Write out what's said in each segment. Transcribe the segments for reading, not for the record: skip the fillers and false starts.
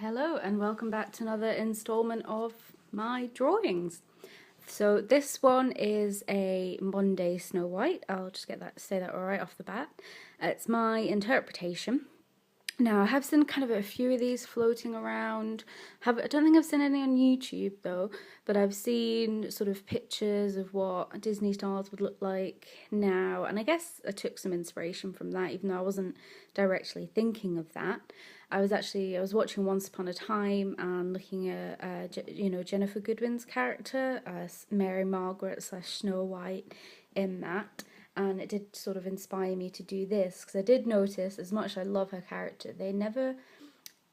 Hello and welcome back to another installment of my drawings. So this one is a Monday Snow White. I'll just say that right off the bat. It's my interpretation. Now I have seen kind of a few of these floating around. I don't think I've seen any on YouTube though, but I've seen sort of pictures of what Disney stars would look like now, and I guess I took some inspiration from that, even though I wasn't directly thinking of that. I was watching Once Upon a Time and looking at Jennifer Goodwin's character as Mary Margaret / Snow White in that. And it did sort of inspire me to do this, because I did notice, as much as I love her character,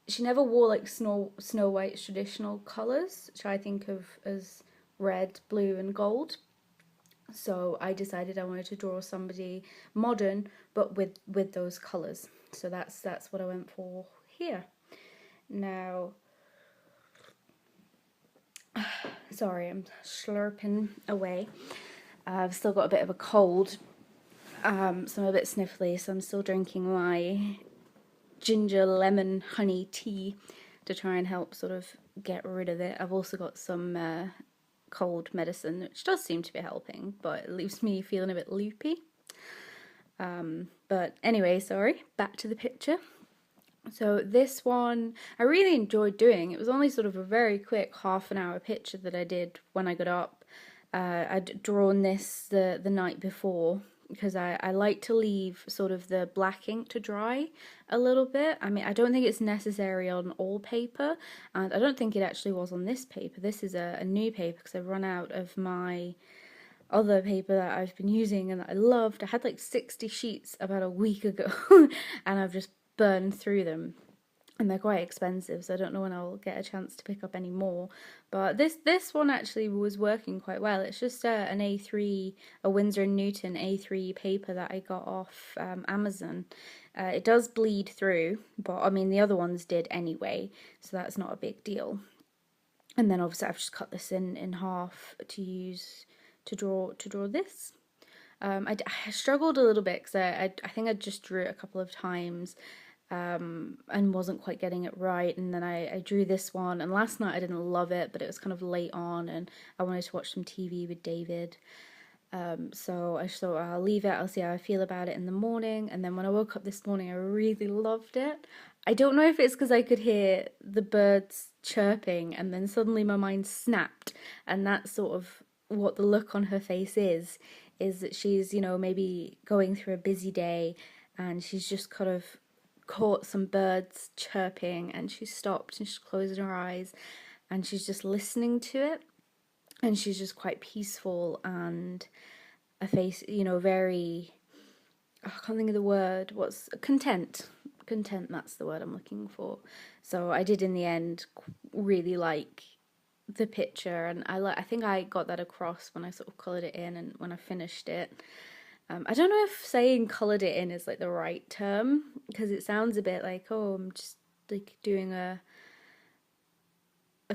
she never wore like Snow White's traditional colours, which I think of as red, blue and gold. So I decided I wanted to draw somebody modern, but with those colours. So that's what I went for here. Now, sorry, I'm slurping away. I've still got a bit of a cold. So I'm a bit sniffly, so I'm still drinking my ginger lemon honey tea to try and help sort of get rid of it. I've also got some cold medicine, which does seem to be helping, but it leaves me feeling a bit loopy. But anyway, sorry, back to the picture. So this one I really enjoyed doing. It was only sort of a very quick half-an-hour picture that I did when I got up. I'd drawn this the night before, because I like to leave sort of the black ink to dry a little bit. I mean, I don't think it's necessary on all paper, and I don't think it actually was on this paper. This is a new paper, because I've run out of my other paper that I've been using and that I loved. I had like 60 sheets about a week ago and I've just burned through them. And they're quite expensive, so I don't know when I'll get a chance to pick up any more. But this one actually was working quite well. It's just an A3, a Windsor & Newton A3 paper that I got off Amazon. It does bleed through, but I mean the other ones did anyway, so that's not a big deal. And then obviously I've just cut this in half to use to draw this. I struggled a little bit, because I think I just drew it a couple of times. And wasn't quite getting it right, and then I drew this one, and last night I didn't love it, but it was kind of late on and I wanted to watch some TV with David, so I thought I'll leave it, I'll see how I feel about it in the morning. And then when I woke up this morning I really loved it. I don't know if it's because I could hear the birds chirping and then suddenly my mind snapped, and that's sort of what the look on her face is that she's, maybe going through a busy day and she's just kind of caught some birds chirping, and she stopped and she's closing her eyes and she's just listening to it, and she's just quite peaceful, and a face, very, I can't think of the word, what's content, that's the word I'm looking for. So I did in the end really like the picture, and I think I got that across when I sort of coloured it in and when I finished it. I don't know if saying coloured it in is like the right term, because it sounds a bit like, oh, I'm just like doing a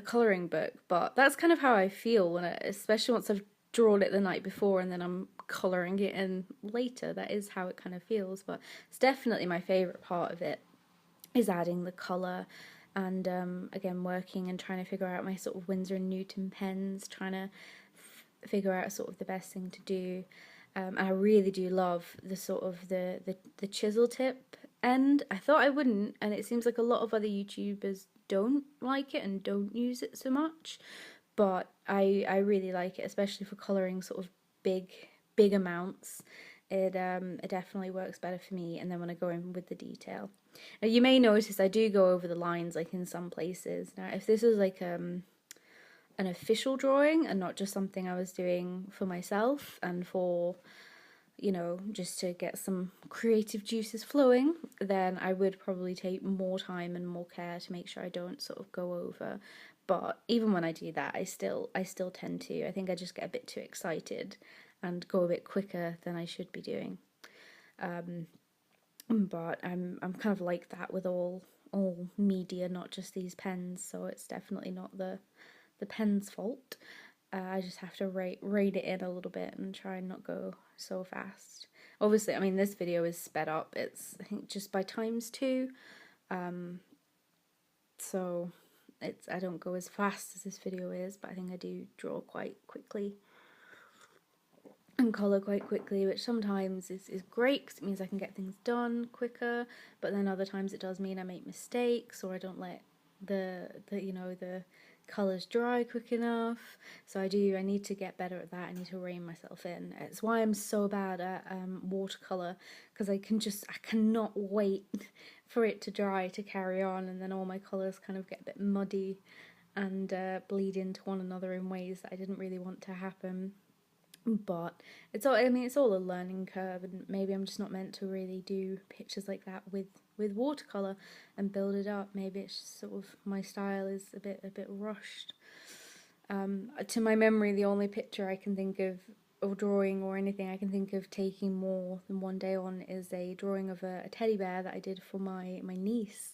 colouring book, but that's kind of how I feel when especially once I've drawn it the night before and then I'm colouring it in later. That is how it kind of feels, but it's definitely my favourite part of it, is adding the colour, and again working and trying to figure out my sort of Windsor & Newton pens, trying to figure out sort of the best thing to do. And I really do love the sort of the chisel tip end. I thought I wouldn't, and it seems like a lot of other YouTubers don't like it and don't use it so much, but I really like it, especially for colouring sort of big amounts. It definitely works better for me, and then when I go in with the detail. Now you may notice I do go over the lines like in some places. Now if this is like an official drawing and not just something I was doing for myself and for, just to get some creative juices flowing, then I would probably take more time and more care to make sure I don't sort of go over. But even when I do that, I still tend to. I think I just get a bit too excited and go a bit quicker than I should be doing. But I'm kind of like that with all media, not just these pens, so it's definitely not the pen's fault. I just have to rate it in a little bit and try and not go so fast. Obviously, I mean, this video is sped up. It's, I think, just by ×2. so I don't go as fast as this video is, but I think I do draw quite quickly and colour quite quickly, which sometimes is great because it means I can get things done quicker, but then other times it does mean I make mistakes, or I don't let the colours dry quick enough. So I need to get better at that. I need to rein myself in. It's why I'm so bad at watercolour, because I cannot wait for it to dry to carry on, and then all my colours kind of get a bit muddy and bleed into one another in ways that I didn't really want to happen. But it's all a learning curve, and maybe I'm just not meant to really do pictures like that with watercolor and build it up. Maybe it's just sort of my style is a bit rushed. To my memory, the only picture I can think of, or drawing or anything I can think of taking more than one day on, is a drawing of a teddy bear that I did for my niece.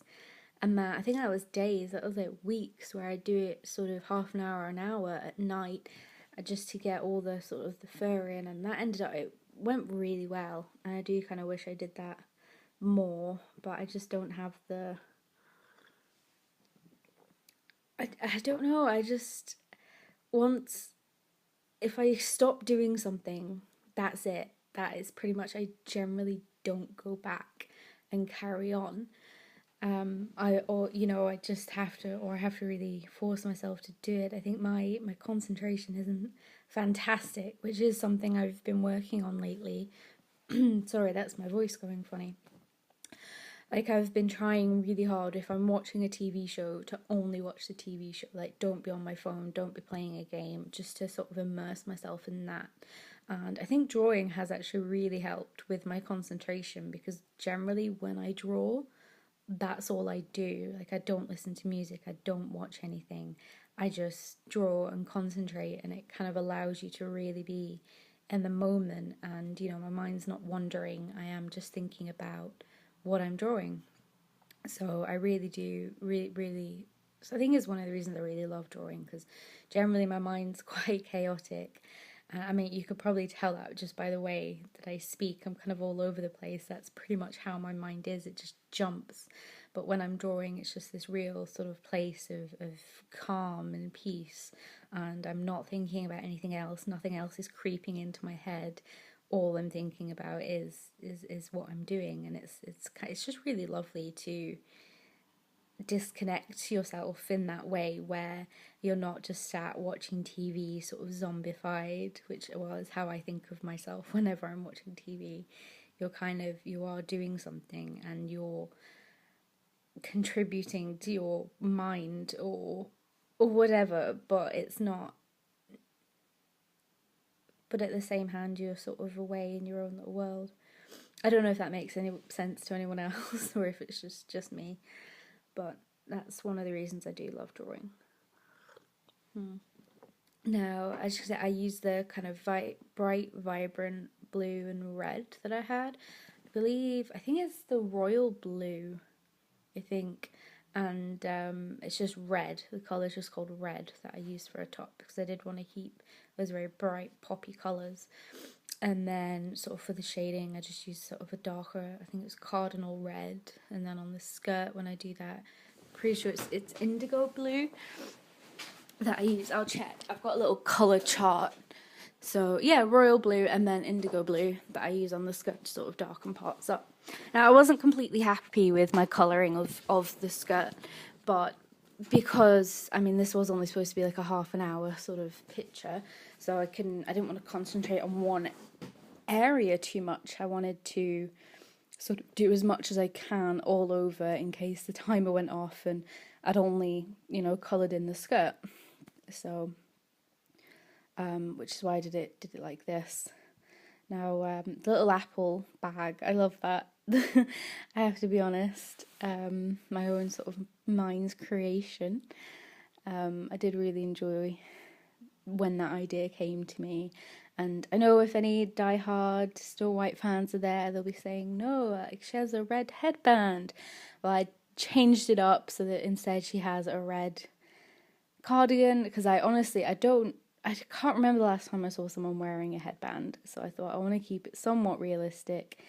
And I think that was days, that was like weeks, where I do it sort of half an hour at night, just to get all the sort of the fur in, and that it went really well, and I do kind of wish I did that more, but I just don't have the, I don't know, I just, if I stop doing something, that's it, that is pretty much, I generally don't go back and carry on. I just have to, or I have to really force myself to do it. I think my concentration isn't fantastic, which is something I've been working on lately. Sorry, that's my voice going funny. Like, I've been trying really hard, if I'm watching a TV show, to only watch the TV show. Like, don't be on my phone, don't be playing a game, just to sort of immerse myself in that. And I think drawing has actually really helped with my concentration, because generally when I draw, that's all I do. Like, I don't listen to music, I don't watch anything, I just draw and concentrate, and it kind of allows you to really be in the moment, and my mind's not wandering, I am just thinking about what I'm drawing. So I really do, really, so I think it's one of the reasons I really love drawing, because generally my mind's quite chaotic. I mean, you could probably tell that just by the way that I speak. I'm kind of all over the place. That's pretty much how my mind is. It just jumps. But when I'm drawing, it's just this real sort of place of calm and peace. And I'm not thinking about anything else. Nothing else is creeping into my head. All I'm thinking about is what I'm doing. And it's just really lovely to disconnect yourself in that way, where you're not just sat watching TV sort of zombified, which is how I think of myself whenever I'm watching TV. You are doing something, and you're contributing to your mind or whatever, but it's not, but at the same hand you're sort of away in your own little world. I don't know if that makes any sense to anyone else or if it's just me, but that's one of the reasons I do love drawing. Now, as you said, I use the kind of bright, vibrant blue and red that I had. I think it's the royal blue, and it's just red. The colour is just called red that I used for a top, because I did want to keep those very bright, poppy colours. And then sort of for the shading, I just used sort of a darker, I think it's Cardinal Red. And then on the skirt, when I do that, I'm pretty sure it's Indigo Blue that I use. I'll check. I've got a little colour chart. So yeah, royal blue and then indigo blue that I use on the skirt to sort of darken parts up. Now, I wasn't completely happy with my colouring of the skirt, but because, I mean, this was only supposed to be like a half an hour sort of picture, so I didn't want to concentrate on one area too much. I wanted to sort of do as much as I can all over in case the timer went off and I'd only, coloured in the skirt. So, which is why I did it like this. Now, the little apple bag, I love that. I have to be honest, my own sort of mind's creation. I did really enjoy when that idea came to me, and I know if any die-hard Snow White fans are there, they'll be saying, no, like, she has a red headband. Well, I changed it up so that instead she has a red cardigan, because I can't remember the last time I saw someone wearing a headband, so I thought I want to keep it somewhat realistic,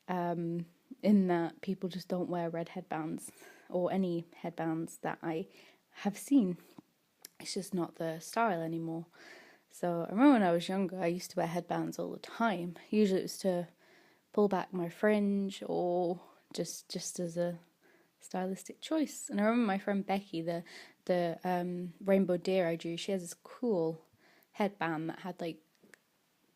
in that people just don't wear red headbands or any headbands that I have seen. It's just not the style anymore. So I remember when I was younger, I used to wear headbands all the time. Usually it was to pull back my fringe or just as a stylistic choice. And I remember my friend Becky, the rainbow deer I drew, she has this cool headband that had like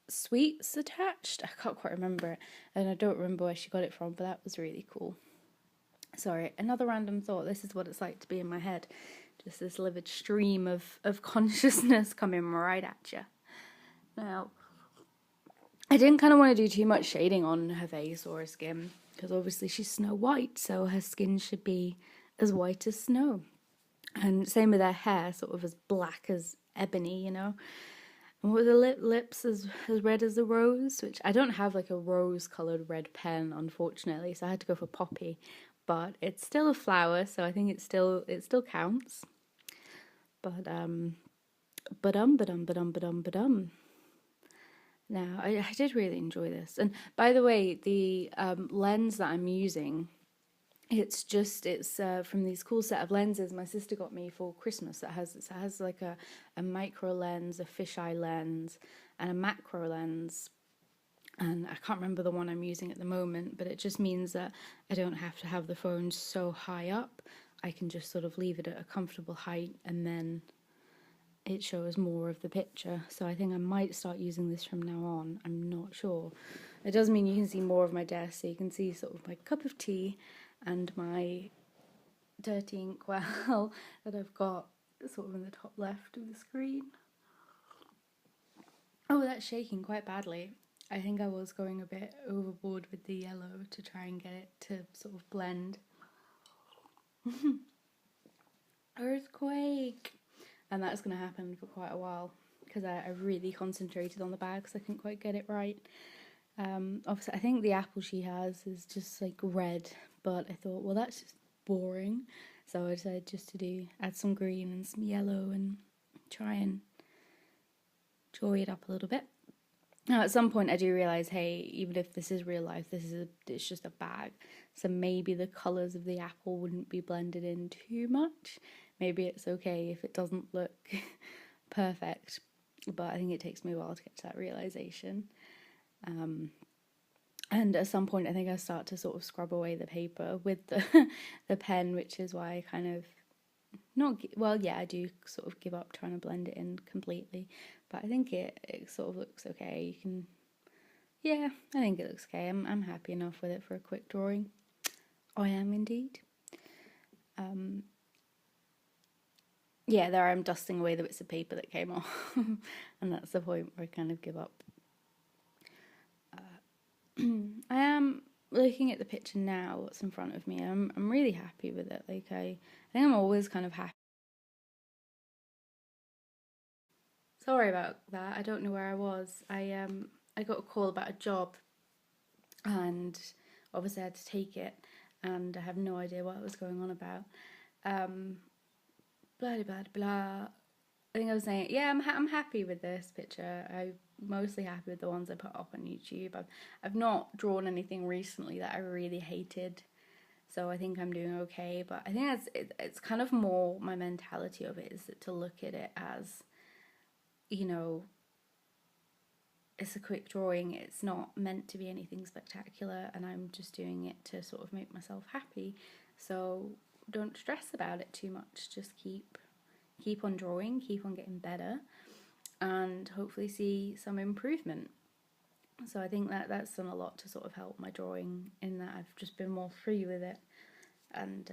sweets attached. I can't quite remember it, and I don't remember where she got it from, but that was really cool. Sorry, another random thought. This is what it's like to be in my head. Just this livid stream of consciousness coming right at you. Now, I didn't kind of want to do too much shading on her face or her skin, because obviously she's Snow White, so her skin should be as white as snow. And same with her hair, sort of as black as ebony, you know. And with the lips as red as the rose, which I don't have like a rose-coloured red pen, unfortunately, so I had to go for poppy. But it's still a flower, so I think it still counts. But Now I did really enjoy this, and by the way, the lens that I'm using, it's from these cool set of lenses my sister got me for Christmas. It has like a micro lens, a fisheye lens, and a macro lens. And I can't remember the one I'm using at the moment, but it just means that I don't have to have the phone so high up. I can just sort of leave it at a comfortable height, and then it shows more of the picture. So I think I might start using this from now on. I'm not sure. It does mean you can see more of my desk, so you can see sort of my cup of tea and my dirty inkwell that I've got sort of in the top left of the screen. Oh, that's shaking quite badly. I think I was going a bit overboard with the yellow to try and get it to sort of blend. Earthquake! And that's going to happen for quite a while, because I really concentrated on the bag because I couldn't quite get it right. Obviously, I think the apple she has is just like red, but I thought, well, that's just boring. So I decided just to add some green and some yellow and try and joy it up a little bit. Now, at some point, I do realise, hey, even if this is real life, it's just a bag. So maybe the colours of the apple wouldn't be blended in too much. Maybe it's okay if it doesn't look perfect. But I think it takes me a while to get to that realisation. And at some point, I think I start to sort of scrub away the paper with the pen, which is why I kind of I do sort of give up trying to blend it in completely, but I think it sort of looks okay. I think it looks okay. I'm happy enough with it for a quick drawing. I am indeed. There I'm dusting away the bits of paper that came off, and that's the point where I kind of give up. I am looking at the picture now, what's in front of me. I'm really happy with it. Like I think I'm always kind of happy. Sorry about that. I don't know where I was. I got a call about a job, and obviously I had to take it, and I have no idea what it was going on about. Blah blah blah. I think I was saying, I'm happy with this picture. I'm mostly happy with the ones I put up on YouTube. I've not drawn anything recently that I really hated, so I think I'm doing okay. But I think it's kind of more my mentality of it is to look at it as, you know, it's a quick drawing. It's not meant to be anything spectacular, and I'm just doing it to sort of make myself happy. So don't stress about it too much. Just keep on drawing, keep on getting better, and hopefully see some improvement. So I think that's done a lot to sort of help my drawing, in that I've just been more free with it, and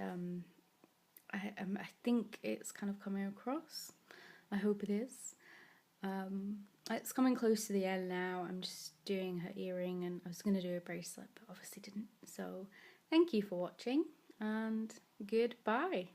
I think it's kind of coming across. I hope it is. It's coming close to the end now. I'm just doing her earring, and I was going to do a bracelet, but obviously didn't. So thank you for watching, and goodbye.